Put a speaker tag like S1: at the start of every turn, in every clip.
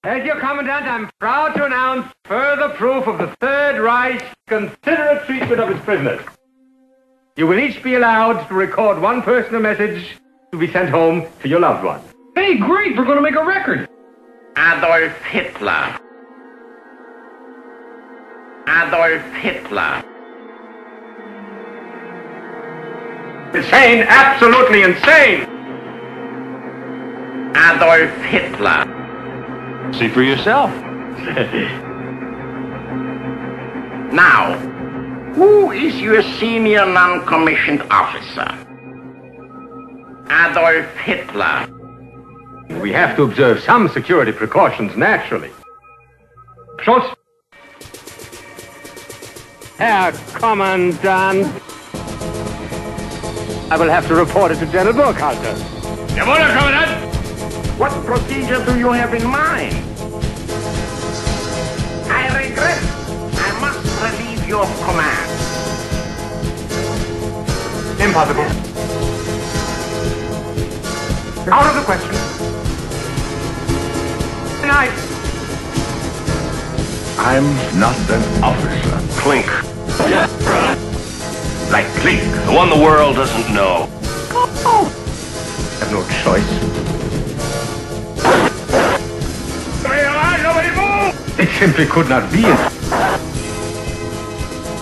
S1: As your Commandant, I'm proud to announce further proof of the Third Reich's considerate treatment of its prisoners. You will each be allowed to record one personal message to be sent home to your loved one.
S2: Hey, great! We're going to make a record!
S3: Adolf Hitler. Adolf Hitler.
S1: Insane, absolutely insane!
S3: Adolf Hitler.
S4: See for yourself.
S3: Now, who is your senior non-commissioned officer? Adolf Hitler.
S1: We have to observe some security precautions, naturally. Schultz. Herr Commandant. I will have to report it to General Burkhalter.
S3: Jawohl, Herr Kommandant! What procedure do you have in mind? I regret I must relieve you of command.
S1: Impossible. Out of the question. Tonight.
S4: I'm not an officer.
S5: Clink. Yeah. Like Clink, the one the world doesn't know.
S1: I have no choice.
S3: Nobody move!
S1: It simply could not be.
S3: The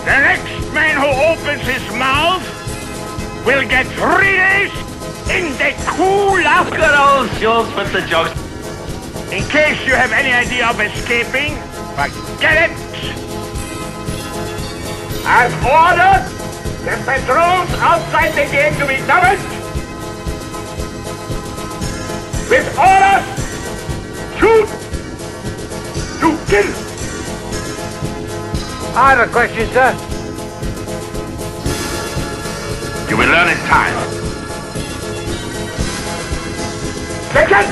S3: next man who opens his mouth will get 3 days in the cooler.
S5: Good old Schultz with the jokes.
S3: In case you have any idea of escaping, forget it. I've ordered the patrols outside the gate to be doubled. With orders, shoot to kill.
S1: I have a question, sir.
S5: You will learn in time.
S3: Second!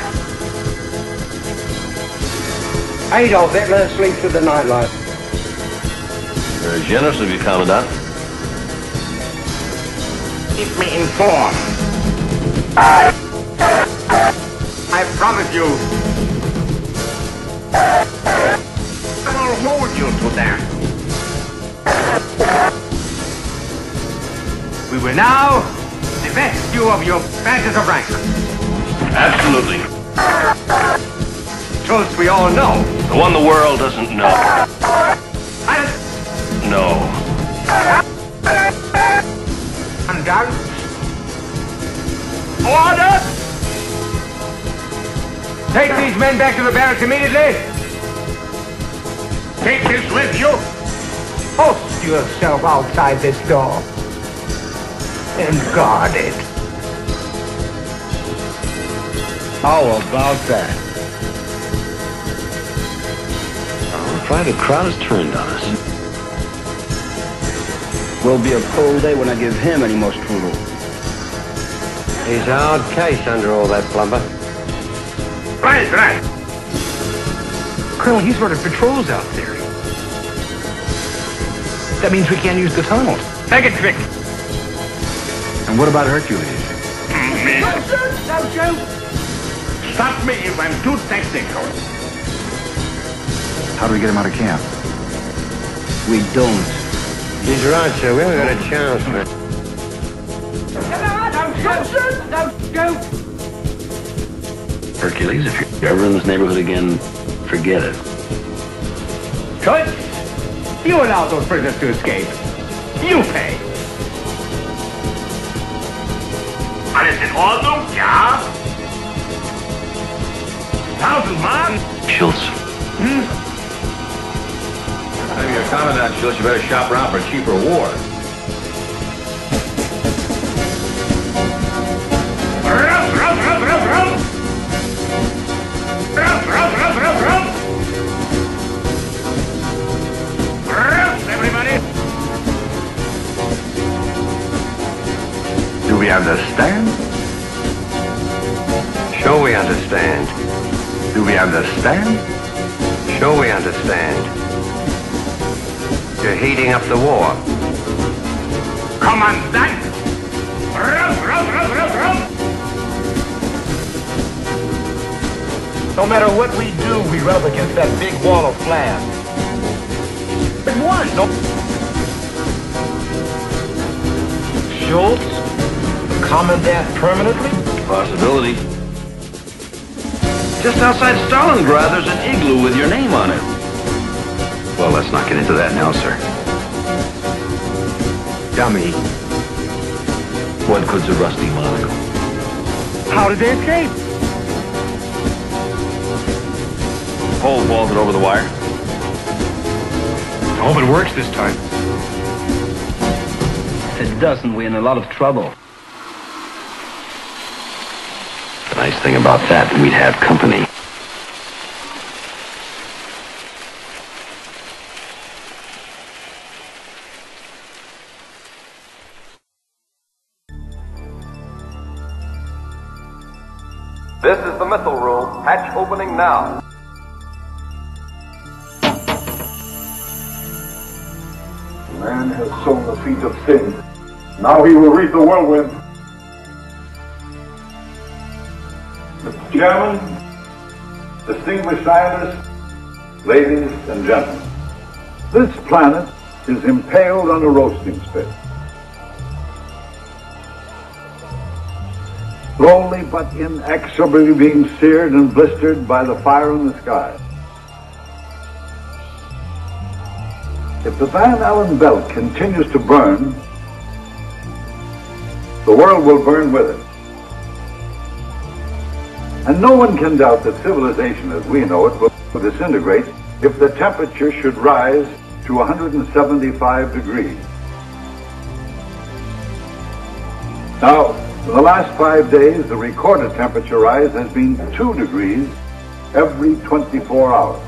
S2: Adolf Hitler sleeps with the nightlight.
S5: Very generous of you, Commandant.
S3: Keep me informed.
S1: I promise you.
S3: I will hold you to that.
S1: We will now divest you of your badges of rank.
S5: Absolutely.
S1: Schultz, we all know.
S5: The one the world doesn't know.
S1: Silence.
S5: No.
S1: Undone.
S3: Order!
S1: Take these men back to the barracks immediately.
S3: Take this with you.
S1: Post yourself outside this door. And guard it.
S4: How about that?
S5: I'm afraid the crowd has turned on us.
S6: Will be a cold day when I give him any more strudel.
S1: He's a hard case under all that plumber.
S3: Right.
S2: Colonel, he's running patrols out there. That means we can't use the tunnels.
S3: Take it, Vic.
S4: And what about Hercules?
S3: Me.
S1: No shoot.
S3: Stop me if I'm too technical.
S4: How do we get him out of camp?
S6: We don't.
S1: He's right, sir. We haven't got a chance, man. Don't shoot!
S5: Hercules, if you're ever in this neighborhood again, forget it.
S1: Schultz, you allowed those prisoners to escape. You pay.
S3: Alles in Ordnung, ja? 1000 Mark?
S5: Schultz.
S4: I'm your Commandant, Schultz. You better shop around for a cheaper war.
S3: Everybody.
S4: Do we understand?
S1: Sure we understand.
S4: Do we understand?
S1: Sure we understand. You're heating up the war.
S3: Commandant! Run!
S5: No matter what we do, we run up against that big wall of glass. But one, no. Schultz? The commandant permanently?
S4: Possibility. Just outside Stalingrad, there's an igloo with your name on it. Well, let's not get into that now, sir.
S2: Dummy.
S4: What good's a rusty monocle?
S2: How did they escape?
S4: Pole vaulted over the wire.
S2: I hope it works this time.
S6: If it doesn't, we're in a lot of trouble.
S4: The nice thing about that, we'd have company.
S7: This is the missile room. Hatch opening now.
S8: Man has sown the seeds of sin. Now he will reap the whirlwind. Mr. Chairman, distinguished scientists, ladies and gentlemen, this planet is impaled on a roasting spit. Slowly but inexorably being seared and blistered by the fire in the sky. If the Van Allen belt continues to burn, the world will burn with it. And no one can doubt that civilization as we know it will disintegrate if the temperature should rise to 175 degrees. Now, in the last 5 days, the recorded temperature rise has been 2 degrees every 24 hours.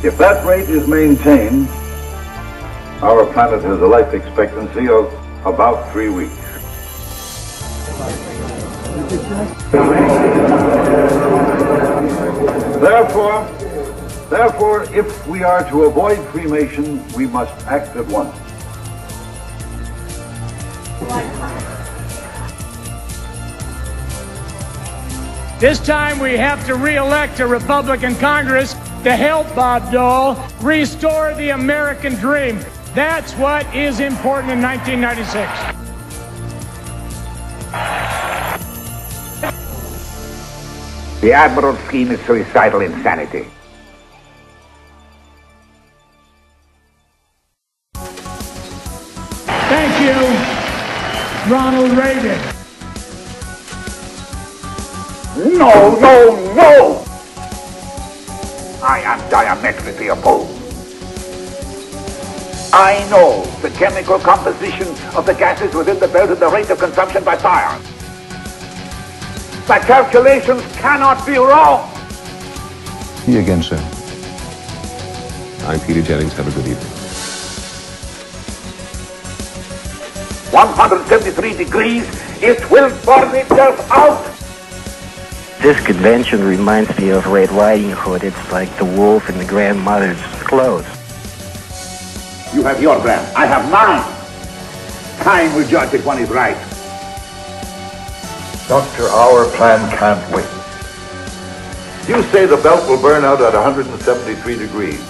S8: If that rate is maintained, our planet has a life expectancy of about 3 weeks. Therefore, if we are to avoid cremation, we must act at once.
S3: This time we have to re-elect a Republican Congress to help Bob Dole restore the American dream. That's what is important in 1996.
S9: The Admiral's scheme is suicidal insanity.
S3: Thank you, Ronald Reagan.
S9: No, no, no! I am diametrically opposed. I know the chemical composition of the gases within the belt and the rate of consumption by fire. My calculations cannot be wrong.
S10: See you again, sir. I'm Peter Jennings. Have a good evening.
S9: 173 degrees, it will burn itself out.
S11: This convention reminds me of Red Riding Hood. It's like the wolf in the grandmother's clothes.
S9: You have your brand, I have mine. Time will judge if one is right.
S8: Doctor, our plan can't wait. You say the belt will burn out at 173 degrees.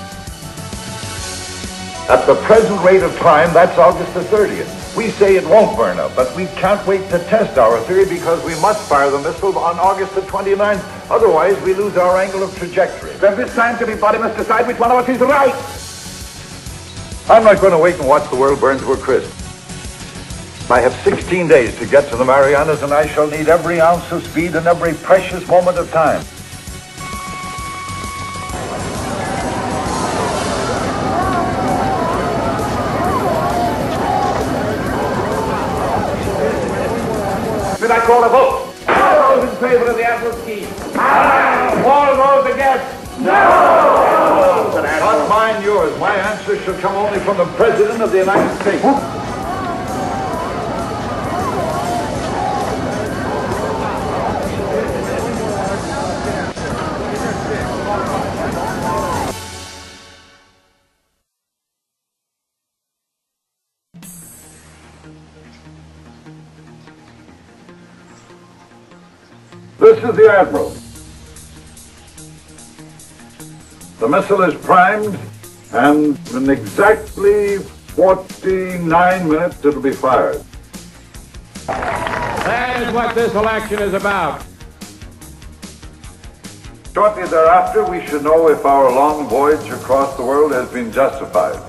S8: At the present rate of time, that's August the 30th. We say it won't burn out, but we can't wait to test our theory because we must fire the missile on August the 29th. Otherwise, we lose our angle of trajectory.
S9: Then this time everybody must decide which one of us is right.
S8: I'm not going to wait and watch the world burn to a crisp. I have 16 days to get to the Marianas, and I shall need every ounce of speed and every precious moment of time.
S9: Did I call a vote? All those in favor of the Admiral scheme? All those against? No!
S8: Not mine, yours. My answer shall come only from the President of the United States. This is the Admiral. The missile is primed, and in exactly 49 minutes it'll be fired.
S1: That is what this election is about.
S8: Shortly thereafter, we should know if our long voyage across the world has been justified.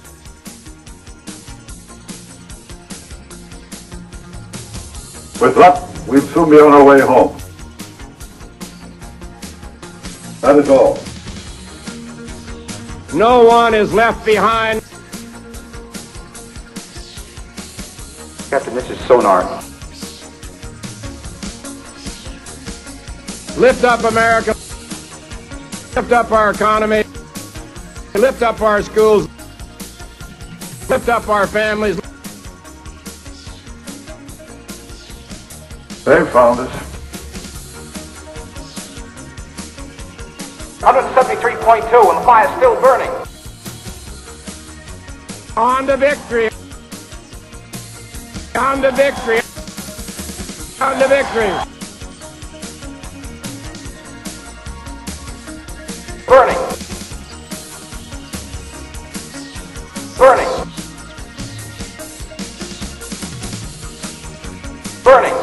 S8: With luck, we'll soon be on our way home. That is all.
S1: No one is left behind.
S5: Captain, this is sonar.
S1: Lift up America. Lift up our economy. Lift up our schools. Lift up our families.
S8: They found us.
S5: 173.2 and the fire's still burning.
S1: On to victory. On to victory. On to victory.
S5: Burning. Burning. Burning.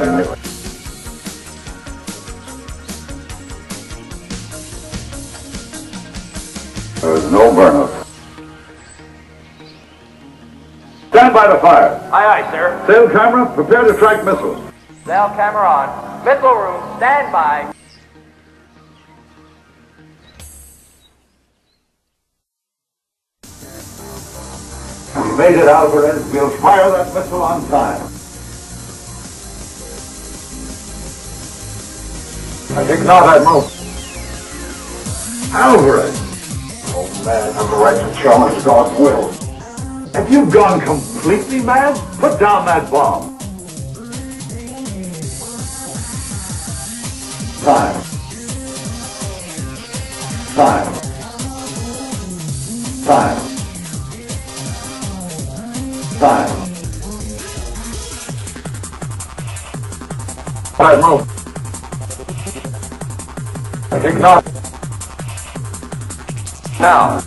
S8: Anyway. There was no burn-up. Stand by the fire.
S5: Aye, aye, sir.
S8: Sail camera, prepare to track missiles.
S5: Sail camera on. Missile room, stand by.
S8: We made it, Alvarez. We'll fire that missile on time. I think not, Admiral. Alvarez! Oh, man, I'm the right to challenge God's will. Have you gone completely mad? Put down that bomb. Time. Time. Time. Time. Admiral. I think not. Now.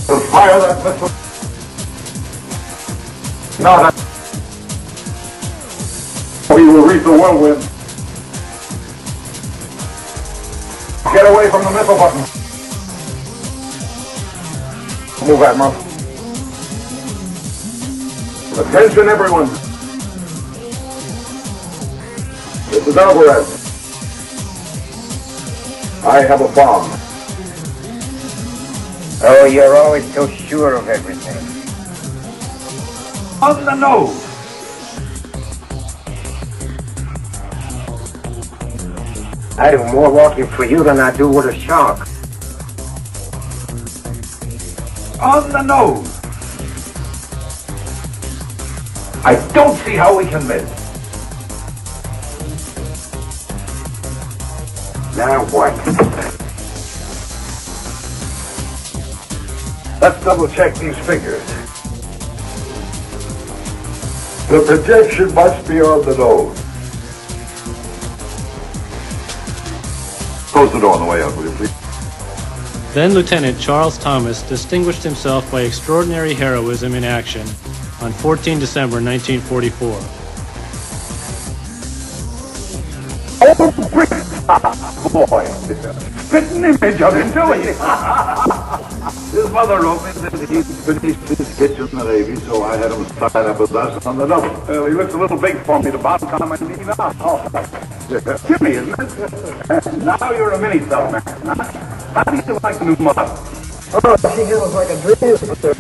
S8: We'll fire that missile. Not. We will reach the Whirlwind. Get away from the missile button. Move, Admiral. Attention, everyone. This is Alvarez. I have a bomb.
S12: Oh, you're always so sure of everything.
S8: On the nose.
S12: I do more walking for you than I do with a shark.
S8: On the nose. I don't see how we can miss.
S12: Now what?
S8: Let's double check these figures. The projection must be on the nose. Close the door on the way out, will you please?
S13: Then Lieutenant Charles Thomas distinguished himself by extraordinary heroism in action on 14 December 1944.
S8: Oh, great! Boy, spitting image of him, too. His mother wrote me that he finished his kitchen in the Navy, so I had him start up with us on the double. Well, he looks a little big for me to bottom come and leave out. Oh, Jimmy, isn't it? Now you're a mini submarine, huh? How do you like the new model?
S12: Oh, she handles like a dream, sir.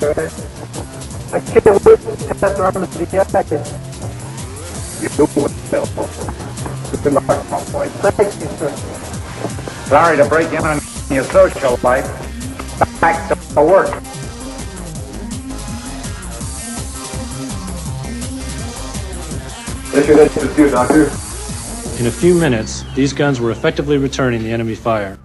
S12: I can't wait to test her on the jacket.
S8: You do it, Bill. Good luck, my boy.
S12: Thank you, sir.
S5: Sorry to break in on your social life. Back to work.
S8: Issue that to you, Doctor.
S13: In a few minutes, these guns were effectively returning the enemy fire.